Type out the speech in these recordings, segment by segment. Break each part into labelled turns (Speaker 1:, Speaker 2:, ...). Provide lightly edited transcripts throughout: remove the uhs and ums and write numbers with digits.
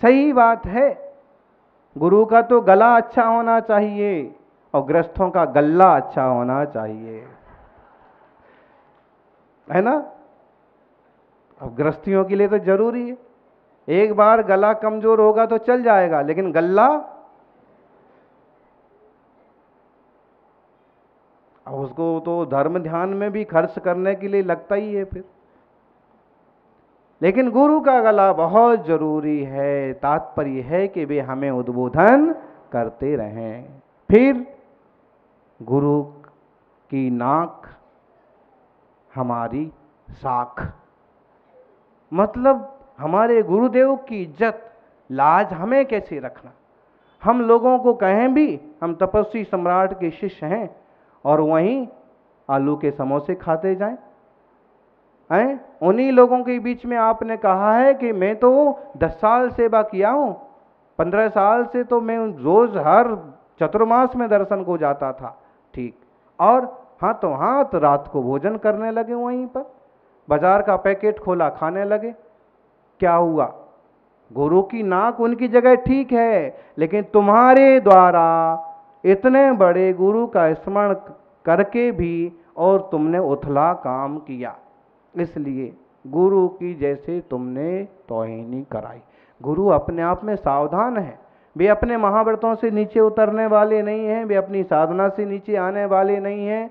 Speaker 1: सही बात है, गुरु का तो गला अच्छा होना चाहिए और गृहस्थों का गल्ला अच्छा होना चाहिए, है ना। अब गृहस्थियों के लिए तो जरूरी है, एक बार गला कमजोर होगा तो चल जाएगा, लेकिन गल्ला, अब उसको तो धर्म ध्यान में भी खर्च करने के लिए लगता ही है फिर। लेकिन गुरु का गला बहुत जरूरी है, तात्पर्य है कि वे हमें उद्बोधन करते रहें। फिर गुरु की नाक हमारी साख, मतलब हमारे गुरुदेव की इज्जत लाज हमें कैसे रखना। हम लोगों को कहें भी हम तपस्वी सम्राट के शिष्य हैं और वहीं आलू के समोसे खाते जाएं, हैं? उन्हीं लोगों के बीच में आपने कहा है कि मैं तो 10 साल सेवा किया हूं, 15 साल से तो मैं रोज हर चतुर्मास में दर्शन को जाता था, ठीक, और हाथों हाथ रात को भोजन करने लगे, वहीं पर बाजार का पैकेट खोला खाने लगे। क्या हुआ? गुरु की नाक उनकी जगह ठीक है, लेकिन तुम्हारे द्वारा इतने बड़े गुरु का स्मरण करके भी और तुमने उथला काम किया, इसलिए गुरु की जैसे तुमने तौहीनी कराई। गुरु अपने आप में सावधान है, वे अपने महाव्रतों से नीचे उतरने वाले नहीं हैं, वे अपनी साधना से नीचे आने वाले नहीं हैं,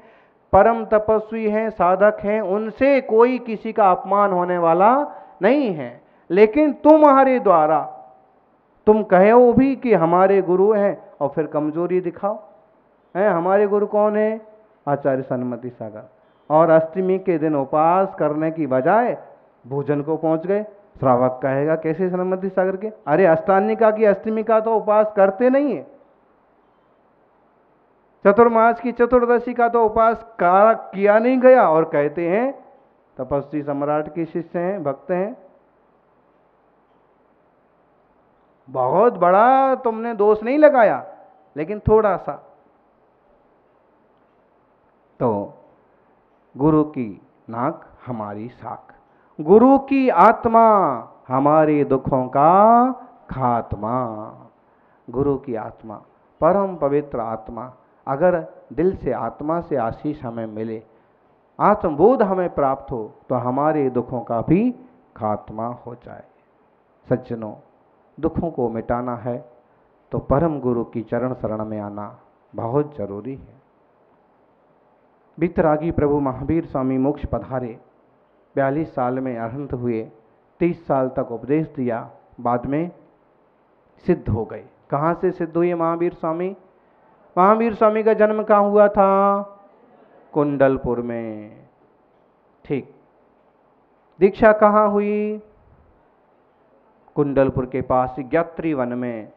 Speaker 1: परम तपस्वी हैं, साधक हैं, उनसे कोई किसी का अपमान होने वाला नहीं है। लेकिन तुम्हारे द्वारा तुम कहो भी कि हमारे गुरु हैं और फिर कमजोरी दिखाओ, हैं? हमारे गुरु कौन है? आचार्य सन्मति सागर, और अष्टमी के दिन उपवास करने की बजाय भोजन को पहुंच गए। श्रावक कहेगा कैसे सन्मति सागर के? अरे अष्टानिका की अष्टमी का तो उपवास करते नहीं है, चतुर्मास की चतुर्दशी का तो उपवास किया नहीं गया, और कहते हैं तपस्वी सम्राट के शिष्य हैं, भक्त हैं। बहुत बड़ा तुमने दोष नहीं लगाया, लेकिन थोड़ा सा। तो गुरु की नाक हमारी साख, गुरु की आत्मा हमारे दुखों का खात्मा। गुरु की आत्मा परम पवित्र आत्मा, अगर दिल से आत्मा से आशीष हमें मिले, आत्मबोध हमें प्राप्त हो, तो हमारे दुखों का भी खात्मा हो जाए। सज्जनों, दुखों को मिटाना है तो परम गुरु की चरण शरण में आना बहुत जरूरी है। वितरागी प्रभु महावीर स्वामी मोक्ष पधारे, 42 साल में अरहंत हुए, 30 साल तक उपदेश दिया, बाद में सिद्ध हो गए। कहाँ से सिद्ध हुए महावीर स्वामी? महावीर स्वामी का जन्म कहाँ हुआ था? कुंडलपुर में, ठीक। दीक्षा कहाँ हुई? कुंडलपुर के पास ज्ञात्री वन में।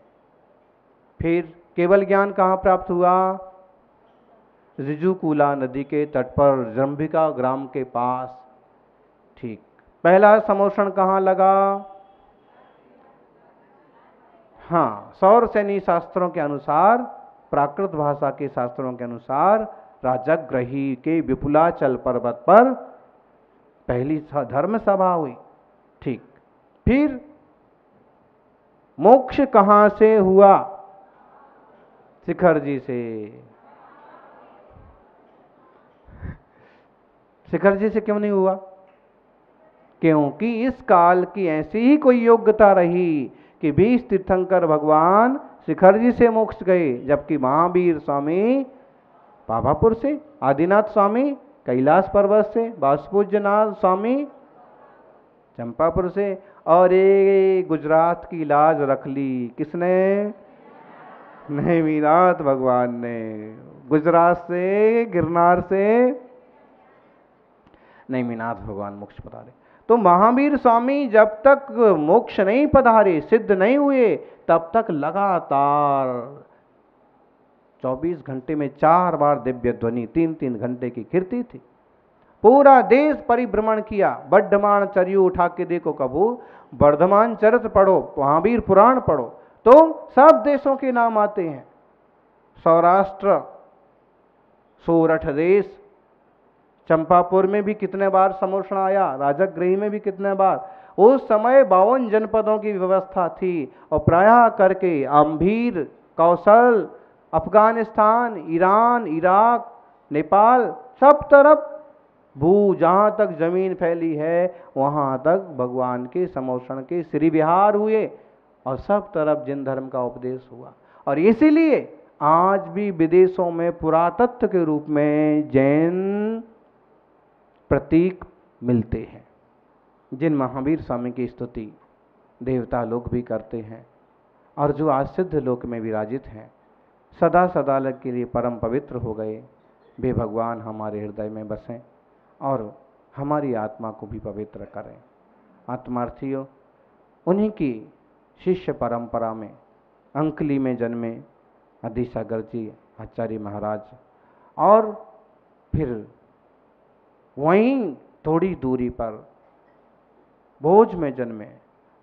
Speaker 1: फिर केवल ज्ञान कहाँ प्राप्त हुआ? ऋजुकूला नदी के तट पर जम्भिका ग्राम के पास, ठीक। पहला समोषण कहाँ लगा? हाँ, सौर सैनी शास्त्रों के अनुसार, प्राकृत भाषा के शास्त्रों के अनुसार राजगृही के विपुलाचल पर्वत पर पहली धर्म सभा हुई, ठीक। फिर मोक्ष कहाँ से हुआ? शिखर जी से। शिखर जी से क्यों नहीं हुआ? क्योंकि इस काल की ऐसी ही कोई योग्यता रही कि 20 तीर्थंकर भगवान शिखर जी से मोक्ष गए, जबकि महावीर स्वामी पाभापुर से, आदिनाथ स्वामी कैलाश पर्वत से, वासुपूज्यनाथ स्वामी चंपापुर से, और ये गुजरात की लाज रख ली किसने? नेमिनाथ भगवान ने। गुजरात से, गिरनार से नेमिनाथ भगवान मोक्ष पधारे। तो महावीर स्वामी जब तक मोक्ष नहीं पधारे, सिद्ध नहीं हुए, तब तक लगातार 24 घंटे में 4 बार दिव्य ध्वनि, 3-3 घंटे की कीर्ति थी। पूरा देश परिभ्रमण किया। वर्धमान चर्यू उठा के देखो, कबू वर्धमान चरित्र पढ़ो, महावीर पुराण पढ़ो, तो सब देशों के नाम आते हैं। सौराष्ट्र, सोरठ देश, चंपापुर में भी कितने बार समोषण आया, राजगृह में भी कितने बार। उस समय 52 जनपदों की व्यवस्था थी और प्रायः करके अम्भीर, कौशल, अफगानिस्तान, ईरान, इराक, नेपाल, सब तरफ भू जहाँ तक जमीन फैली है वहाँ तक भगवान के समोषण के श्री विहार हुए और सब तरफ जैन धर्म का उपदेश हुआ। और इसीलिए आज भी विदेशों में पुरातत्व के रूप में जैन प्रतीक मिलते हैं, जिन महावीर स्वामी की स्तुति देवता लोग भी करते हैं और जो आज सिद्ध लोक में विराजित हैं, सदा सदालक के लिए परम पवित्र हो गए, वे भगवान हमारे हृदय में बसें और हमारी आत्मा को भी पवित्र करें। आत्मार्थियों, उन्हीं की शिष्य परंपरा में अंकली में जन्मे आदिसागर जी आचार्य महाराज और फिर वहीं थोड़ी दूरी पर भोज में जन्मे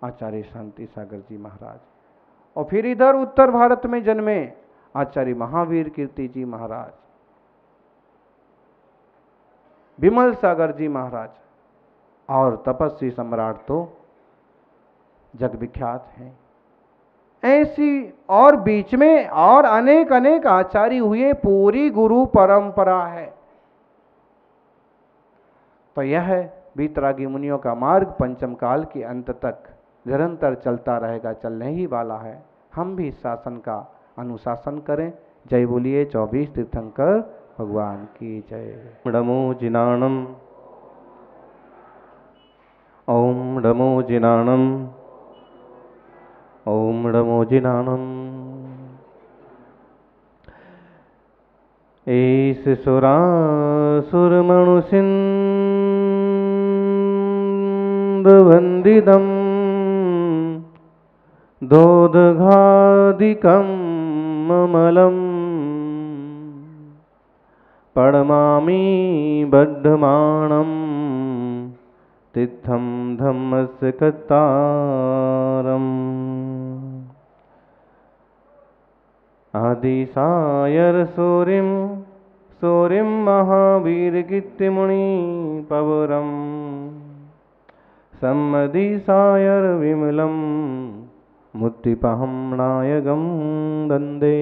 Speaker 1: आचार्य शांति सागर जी महाराज और फिर इधर उत्तर भारत में जन्मे आचार्य महावीर कीर्ति जी महाराज, विमल सागर जी महाराज और तपस्वी सम्राट तो जग विख्यात हैं। ऐसी और बीच में और अनेक अनेक आचार्य हुए, पूरी गुरु परंपरा है। तो यह वीतरागी मुनियों का मार्ग पंचम काल के अंत तक निरंतर चलता रहेगा, चलने ही वाला है। हम भी इस शासन का अनुशासन करें। जय बोलिए 24 तीर्थंकर भगवान की जय। नमो जिनाणम, ओम नमो जिनाणम, ओम नमो जिनाणम। ईश सुरासुर मनुसिंद वंदिदम दोदघादिकं ममलम पड़मामि बद्धमाणं तिथं धम्मस्य कत्तारम्। आदिसायर सूरिम सूरिम महावीर कीर्तिमुनि पवरम सम्मदिसायर विमलम मुक्तिपहम नायकम वंदे।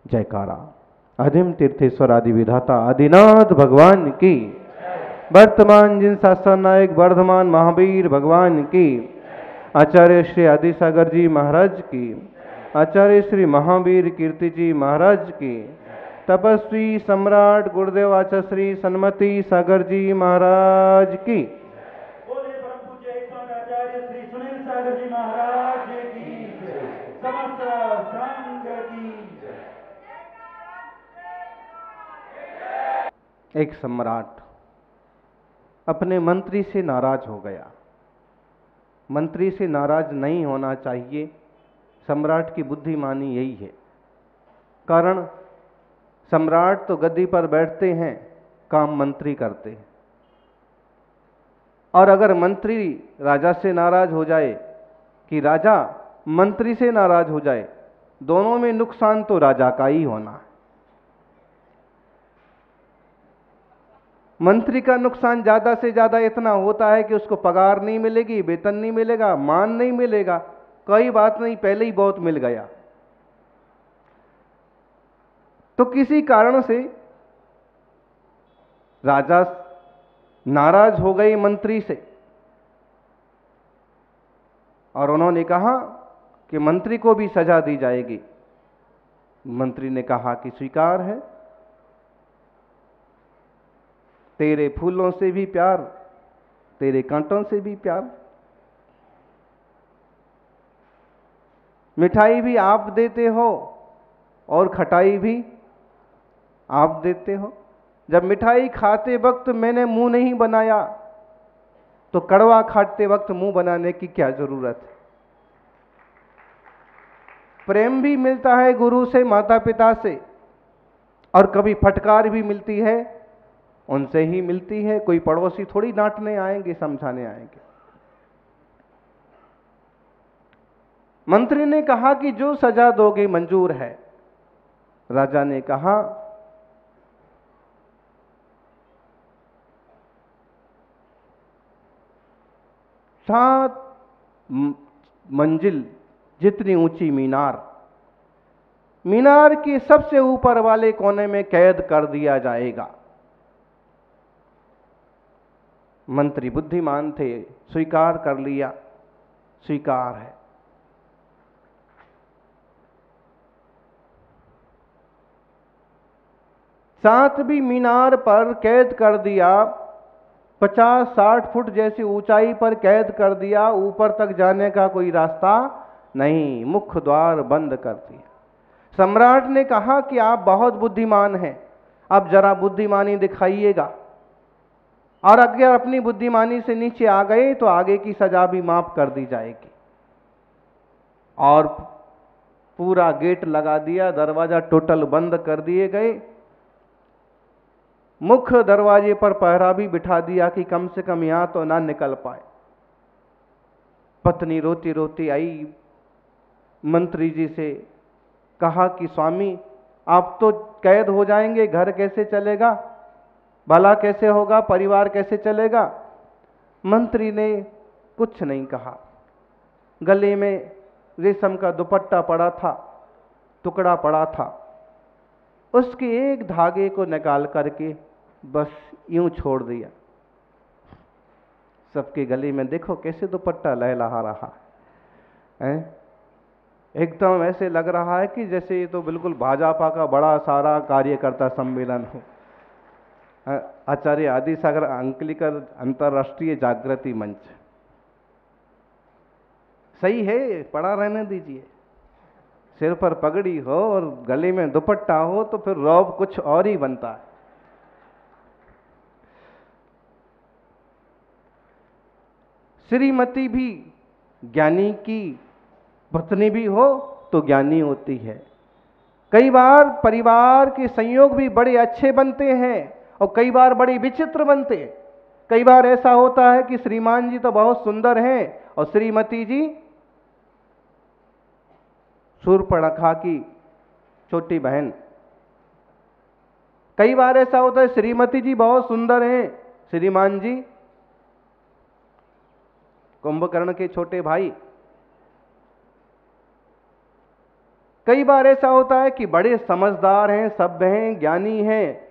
Speaker 1: जयकारा। आदिम तीर्थेश्वर आदि विधाता आदिनाथ भगवान की, वर्तमान जिन शासन नायक वर्धमान महावीर भगवान की, आचार्य श्री आदिसागर जी महाराज की, आचार्य श्री महावीर कीर्ति जी महाराज की, तपस्वी सम्राट गुरुदेव आचार्य श्री सन्मति सागर जी महाराज की, आचार्य श्री सुनील सागर जी महाराज की, समस्त संघ की। एक सम्राट अपने मंत्री से नाराज हो गया। मंत्री से नाराज नहीं होना चाहिए, सम्राट की बुद्धिमानी यही है। कारण सम्राट तो गद्दी पर बैठते हैं, काम मंत्री करते हैं। और अगर मंत्री राजा से नाराज हो जाए कि राजा मंत्री से नाराज हो जाए, दोनों में नुकसान तो राजा का ही होना है। मंत्री का नुकसान ज्यादा से ज्यादा इतना होता है कि उसको पगार नहीं मिलेगी, वेतन नहीं मिलेगा, मान नहीं मिलेगा। कोई बात नहीं, पहले ही बहुत मिल गया। तो किसी कारण से राजा नाराज हो गए मंत्री से और उन्होंने कहा कि मंत्री को भी सजा दी जाएगी। मंत्री ने कहा कि स्वीकार है, तेरे फूलों से भी प्यार, तेरे कांटों से भी प्यार। मिठाई भी आप देते हो और खटाई भी आप देते हो। जब मिठाई खाते वक्त मैंने मुंह नहीं बनाया तो कड़वा खाते वक्त मुंह बनाने की क्या जरूरत है। प्रेम भी मिलता है गुरु से, माता पिता से, और कभी फटकार भी मिलती है, उनसे ही मिलती है। कोई पड़ोसी थोड़ी डांटने आएंगे, समझाने आएंगे। मंत्री ने कहा कि जो सजा दोगे मंजूर है। राजा ने कहा 7 मंजिल जितनी ऊंची मीनार, मीनार के सबसे ऊपर वाले कोने में कैद कर दिया जाएगा। मंत्री बुद्धिमान थे, स्वीकार कर लिया, स्वीकार है। सातवीं मीनार पर कैद कर दिया, 50-60 फुट जैसी ऊंचाई पर कैद कर दिया। ऊपर तक जाने का कोई रास्ता नहीं, मुख्य द्वार बंद कर दिया। सम्राट ने कहा कि आप बहुत बुद्धिमान हैं, अब जरा बुद्धिमानी दिखाइएगा, और अगर अपनी बुद्धिमानी से नीचे आ गए तो आगे की सजा भी माफ कर दी जाएगी। और पूरा गेट लगा दिया, दरवाजा टोटल बंद कर दिए गए। मुख्य दरवाजे पर पहरा भी बिठा दिया कि कम से कम यहां तो ना निकल पाए। पत्नी रोती रोती आई मंत्री जी से, कहा कि स्वामी आप तो कैद हो जाएंगे, घर कैसे चलेगा, भला कैसे होगा, परिवार कैसे चलेगा। मंत्री ने कुछ नहीं कहा। गले में रेशम का दुपट्टा पड़ा था, टुकड़ा पड़ा था, उसके एक धागे को निकाल करके बस यूं छोड़ दिया। सबके गले में देखो कैसे दुपट्टा लहलहा रहा है, एकदम ऐसे लग रहा है कि जैसे ये तो बिल्कुल भाजपा का बड़ा सारा कार्यकर्ता सम्मेलन हो। आचार्य आदि सागर अंकलिकर अंतर्राष्ट्रीय जागृति मंच, सही है, पड़ा रहने दीजिए। सिर पर पगड़ी हो और गले में दुपट्टा हो तो फिर रौब कुछ और ही बनता है। श्रीमती भी ज्ञानी की पत्नी भी हो तो ज्ञानी होती है। कई बार परिवार के संयोग भी बड़े अच्छे बनते हैं और कई बार बड़े विचित्र बनते हैं। कई बार ऐसा होता है कि श्रीमान जी तो बहुत सुंदर हैं और श्रीमती जी शूर्पणखा की छोटी बहन। कई बार ऐसा होता है श्रीमती जी बहुत सुंदर हैं, श्रीमान जी कुंभकर्ण के छोटे भाई। कई बार ऐसा होता है कि बड़े समझदार हैं, सभ्य हैं, ज्ञानी हैं,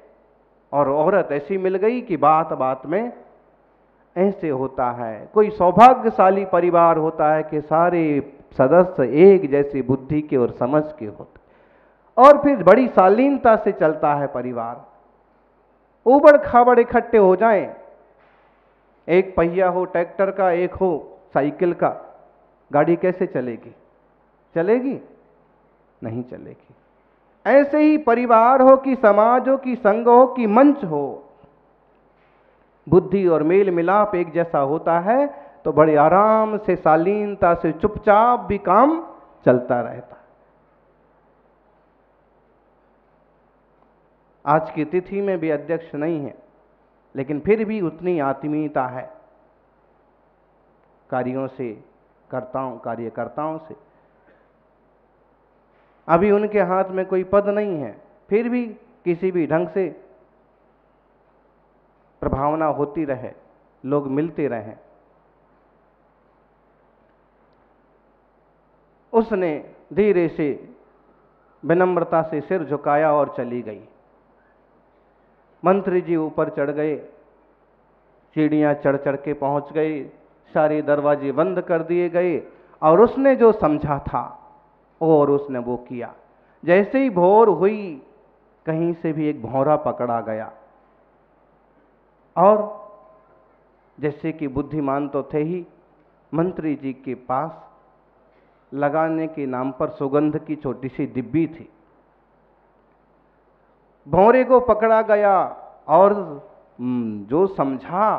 Speaker 1: और औरत ऐसी मिल गई कि बात बात में ऐसे होता है। कोई सौभाग्यशाली परिवार होता है कि सारे सदस्य एक जैसी बुद्धि के और समझ के होते, और फिर बड़ी शालीनता से चलता है परिवार। ऊबड़ खाबड़ इकट्ठे हो जाएं, एक पहिया हो ट्रैक्टर का, एक हो साइकिल का, गाड़ी कैसे चलेगी? चलेगी? नहीं चलेगी। ऐसे ही परिवार हो कि समाज हो कि संघ हो कि मंच हो, बुद्धि और मेल मिलाप एक जैसा होता है तो बड़े आराम से, शालीनता से, चुपचाप भी काम चलता रहता है। आज की तिथि में भी अध्यक्ष नहीं है, लेकिन फिर भी उतनी आत्मीयता है कार्यों से, कार्यकर्ताओं से। अभी उनके हाथ में कोई पद नहीं है, फिर भी किसी भी ढंग से प्रभावना होती रहे, लोग मिलते रहें। उसने धीरे से विनम्रता से सिर झुकाया और चली गई। मंत्री जी ऊपर चढ़ गए, सीढ़ियां चढ़ चढ़ के पहुंच गए, सारे दरवाजे बंद कर दिए गए, और उसने जो समझा था और उसने वो किया। जैसे ही भोर हुई, कहीं से भी एक भौरा पकड़ा गया, और जैसे कि बुद्धिमान तो थे ही, मंत्री जी के पास लगाने के नाम पर सुगंध की छोटी सी डिब्बी थी। भौरे को पकड़ा गया, और जो समझा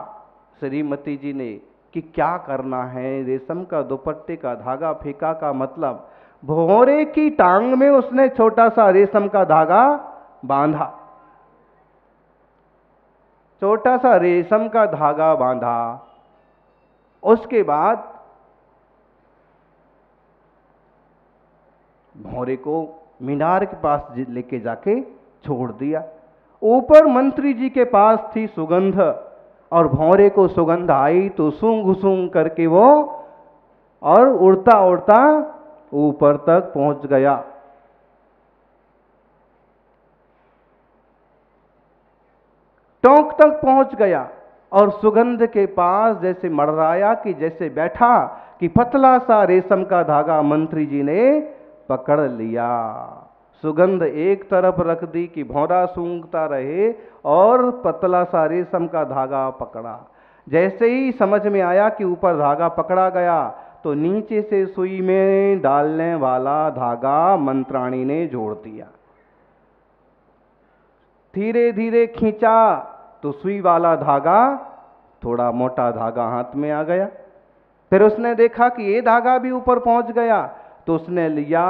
Speaker 1: श्रीमती जी ने कि क्या करना है, रेशम का दुपट्टे का धागा फेंका का मतलब, भौरे की टांग में उसने छोटा सा रेशम का धागा बांधा, छोटा सा रेशम का धागा बांधा। उसके बाद भौरे को मीनार के पास लेके जाके छोड़ दिया। ऊपर मंत्री जी के पास थी सुगंध, और भौरे को सुगंध आई तो सूंघ सूंघ करके वो और उड़ता उड़ता ऊपर तक पहुंच गया। टोंक तक पहुंच गया और सुगंध के पास जैसे मड़राया कि जैसे बैठा कि पतला सा रेशम का धागा मंत्री जी ने पकड़ लिया। सुगंध एक तरफ रख दी कि भौरा सूंघता रहे और पतला सा रेशम का धागा पकड़ा। जैसे ही समझ में आया कि ऊपर धागा पकड़ा गया तो नीचे से सुई में डालने वाला धागा मंत्राणी ने जोड़ दिया। धीरे धीरे खींचा तो सुई वाला धागा, थोड़ा मोटा धागा हाथ में आ गया। फिर उसने देखा कि ये धागा भी ऊपर पहुंच गया तो उसने लिया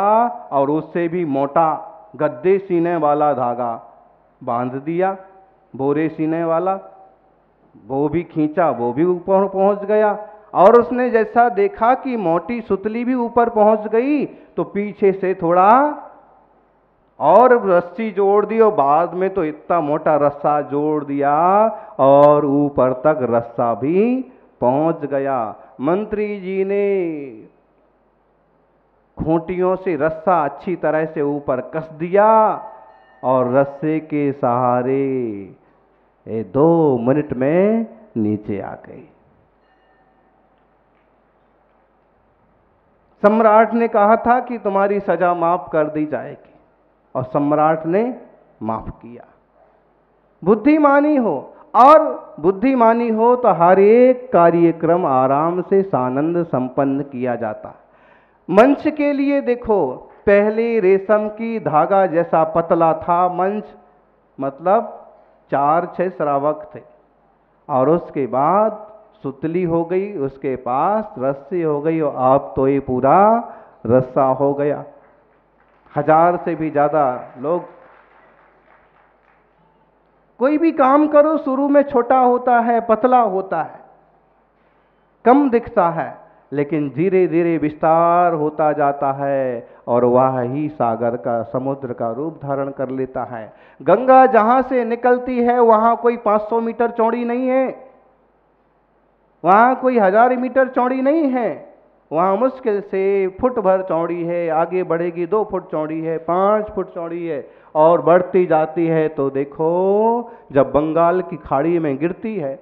Speaker 1: और उससे भी मोटा गद्दे सीने वाला धागा बांध दिया, बोरे सीने वाला। वो भी खींचा, वो भी ऊपर पहुंच गया। और उसने जैसा देखा कि मोटी सुतली भी ऊपर पहुंच गई तो पीछे से थोड़ा और रस्सी जोड़ दी और बाद में तो इतना मोटा रस्सा जोड़ दिया और ऊपर तक रस्सा भी पहुंच गया। मंत्री जी ने खूंटियों से रस्सा अच्छी तरह से ऊपर कस दिया और रस्से के सहारे 2 मिनट में नीचे आ गई। सम्राट ने कहा था कि तुम्हारी सजा माफ कर दी जाएगी और सम्राट ने माफ किया। बुद्धिमानी हो, और बुद्धिमानी हो तो हर एक कार्यक्रम आराम से सानंद संपन्न किया जाता। मंच के लिए देखो, पहले रेशम की धागा जैसा पतला था मंच, मतलब 4-6 श्रावक थे, और उसके बाद सुतली हो गई, उसके पास रस्सी हो गई और अब तो ये पूरा रस्सा हो गया। 1000 से भी ज्यादा लोग। कोई भी काम करो शुरू में छोटा होता है, पतला होता है, कम दिखता है, लेकिन धीरे धीरे विस्तार होता जाता है और वह ही सागर का, समुद्र का रूप धारण कर लेता है। गंगा जहां से निकलती है वहां कोई 500 मीटर चौड़ी नहीं है, वहां कोई 1000 मीटर चौड़ी नहीं है, वहां मुश्किल से फुट भर चौड़ी है, आगे बढ़ेगी 2 फुट चौड़ी है, 5 फुट चौड़ी है और बढ़ती जाती है। तो देखो जब बंगाल की खाड़ी में गिरती है